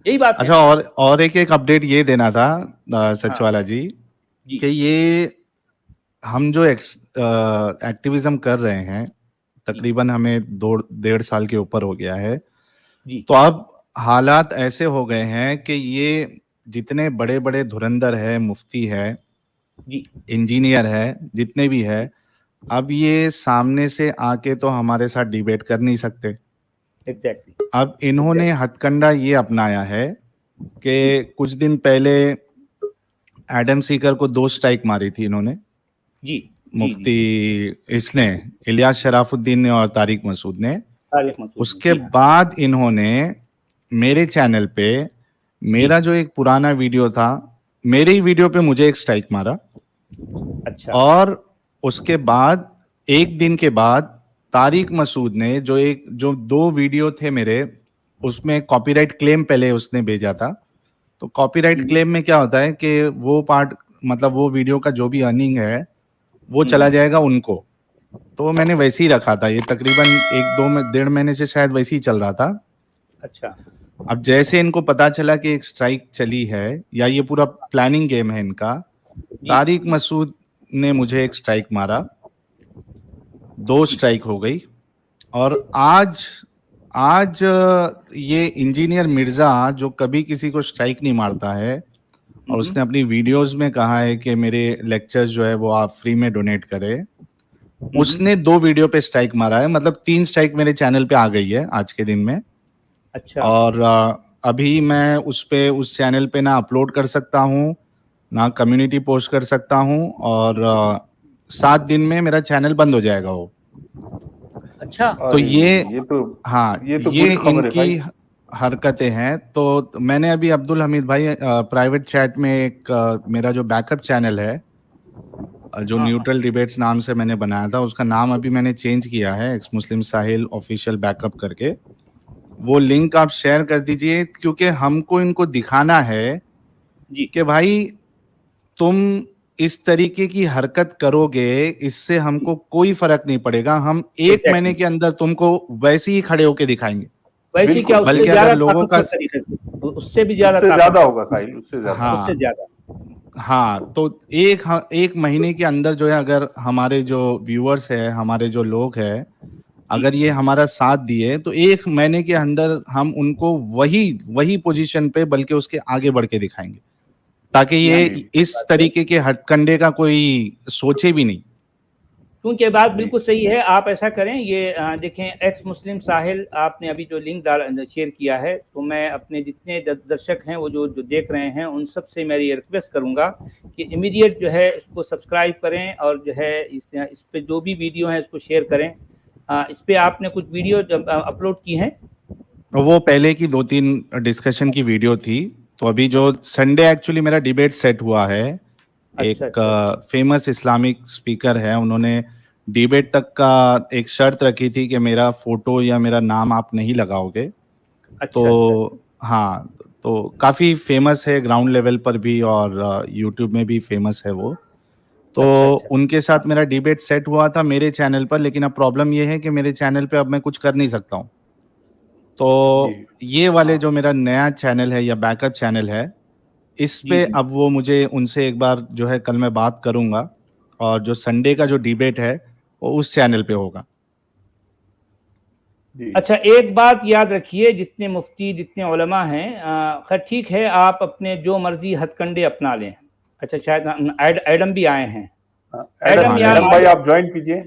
यही बात है। अच्छा, और एक अपडेट ये देना था सचवाला जी, जी कि ये हम जो एक्टिविज्म कर रहे हैं, तकरीबन हमें 2-1.5 साल के ऊपर हो गया है। जी तो अब हालात ऐसे हो गए हैं कि ये जितने बड़े बड़े धुरंधर है, मुफ्ती है, जी इंजीनियर है, जितने भी है, अब ये सामने से आके तो हमारे साथ डिबेट कर नहीं सकते। एग्जैक्टली। अब इन्होंने हथकंडा ये अपनाया है जी कि कुछ दिन पहले एडम सीकर को 2 स्ट्राइक मारी थी इन्होंने, जी जी जी मुफ्ती जी। इसने, इलियास शराफुद्दीन ने और तारिक मसूद ने। तारिक मसूद ने, उसके जी हाँ। बाद इन्होंने मेरे चैनल पे जी। मेरा जो एक पुराना वीडियो था, मेरे ही वीडियो पे मुझे एक स्ट्राइक मारा। अच्छा। और उसके बाद एक दिन के बाद तारिक मसूद ने जो 2 वीडियो थे मेरे, उसमें कॉपीराइट क्लेम पहले उसने भेजा था। तो कॉपीराइट हम्म क्लेम में क्या होता है कि वो पार्ट, मतलब वो वीडियो का जो भी अर्निंग है वो चला हम्म। जाएगा उनको। तो मैंने वैसे ही रखा था, ये तकरीबन 1-2 1.5 महीने से शायद वैसे ही चल रहा था। अच्छा। अब जैसे इनको पता चला कि एक स्ट्राइक चली है या ये पूरा प्लानिंग गेम है इनका, जी तारिक जी। मसूद ने मुझे एक स्ट्राइक मारा, 2 जी। स्ट्राइक हो गई। और आज आज ये इंजीनियर मिर्जा जो कभी किसी को स्ट्राइक नहीं मारता है, और हम्म उसने अपनी वीडियोस में कहा है कि मेरे लेक्चर्स जो है वो आप फ्री में डोनेट करें, हम्म। उसने 2 वीडियो पे स्ट्राइक मारा है। मतलब 3 स्ट्राइक मेरे चैनल पे आ गई है आज के दिन में। अच्छा। और अभी मैं उस चैनल पे ना अपलोड कर सकता हूँ, ना कम्युनिटी पोस्ट कर सकता हूँ, और 7 दिन में मेरा चैनल बंद हो जाएगा वो। अच्छा। तो अरे हाँ, ये तो ये बुरी खबर है भाई। इनकी हरकतें हैं। तो मैंने अभी अब्दुल हमीद भाई प्राइवेट चैट में एक मेरा जो बैकअप चैनल है, जो हाँ हाँ। न्यूट्रल डिबेट्स नाम से मैंने बनाया था, उसका नाम अभी मैंने चेंज किया है, एक्स मुस्लिम साहिल ऑफिशियल बैकअप करके। वो लिंक आप शेयर कर दीजिए, क्योंकि हमको इनको दिखाना है जी। कि भाई तुम इस तरीके की हरकत करोगे, इससे हमको कोई फर्क नहीं पड़ेगा। हम 1 महीने एग्जैक्टली। के अंदर तुमको वैसे ही खड़े होके दिखाएंगे। वैसे क्या, बिल्कुल उससे बल्कि अगर ज्यादा लोगों का, ताकतवर तरीके से, उससे भी ज्यादा उससे ज्यादा ताकतवर। होगा साहिल, उससे ज्यादा। उससे हाँ ज्यादा। हाँ, तो 1 महीने के अंदर जो है, अगर हमारे जो व्यूअर्स है, हमारे जो लोग हैं, जी अगर ये हमारा साथ दिए, तो 1 महीने के अंदर हम उनको वही वही पोजीशन पे, बल्कि उसके आगे बढ़ के दिखाएंगे, ताकि जी हाँ। ये जी इस बात सही। तरीके के हथकंडे का कोई सोचे भी नहीं। क्योंकि ये बात जी बिल्कुल सही है। आप ऐसा करें, ये देखें, एक्स मुस्लिम साहिल आपने अभी जो लिंक शेयर किया है, तो मैं अपने जितने दर्शक हैं, वो जो जो देख रहे हैं, उन सब से मेरी रिक्वेस्ट करूंगा कि इमीडिएट जो है इसको सब्सक्राइब करें, और जो है इस पे जो भी वीडियो है इसको शेयर करें। इस पे आपने कुछ वीडियो अपलोड की हैं? वो पहले की 2-3 डिस्कशन की वीडियो थी। तो अभी जो संडे एक्चुअली मेरा डिबेट सेट हुआ है, अच्छा एक अच्छा अच्छा। फेमस इस्लामिक स्पीकर है, उन्होंने डिबेट तक का एक शर्त रखी थी कि मेरा फोटो या मेरा नाम आप नहीं लगाओगे। अच्छा अच्छा तो हाँ, तो काफ़ी फेमस है ग्राउंड लेवल पर भी, और यूट्यूब में भी फेमस है वो। तो अच्छा अच्छा। उनके हाँ। साथ मेरा डिबेट सेट हुआ था मेरे चैनल पर, लेकिन अब प्रॉब्लम ये है कि मेरे चैनल पे अब मैं कुछ कर नहीं सकता हूँ। जी। तो ये वाले हाँ जो मेरा नया चैनल है या बैकअप चैनल है, इस जी पे जी। अब वो मुझे उनसे एक बार जो है कल मैं बात करूँगा, और जो संडे का जो डिबेट है वो उस चैनल पे होगा। जी। अच्छा, एक बात याद रखिए, जितने मुफ्ती, जितने उलमा हैं, खैर ठीक है, आप अपने जो मर्जी हथकंडे अपना लें। अच्छा, शायद एडम भी आए हैं। हाँ, एडम एडम या एडम भाई आप ज्वाइन कीजिए।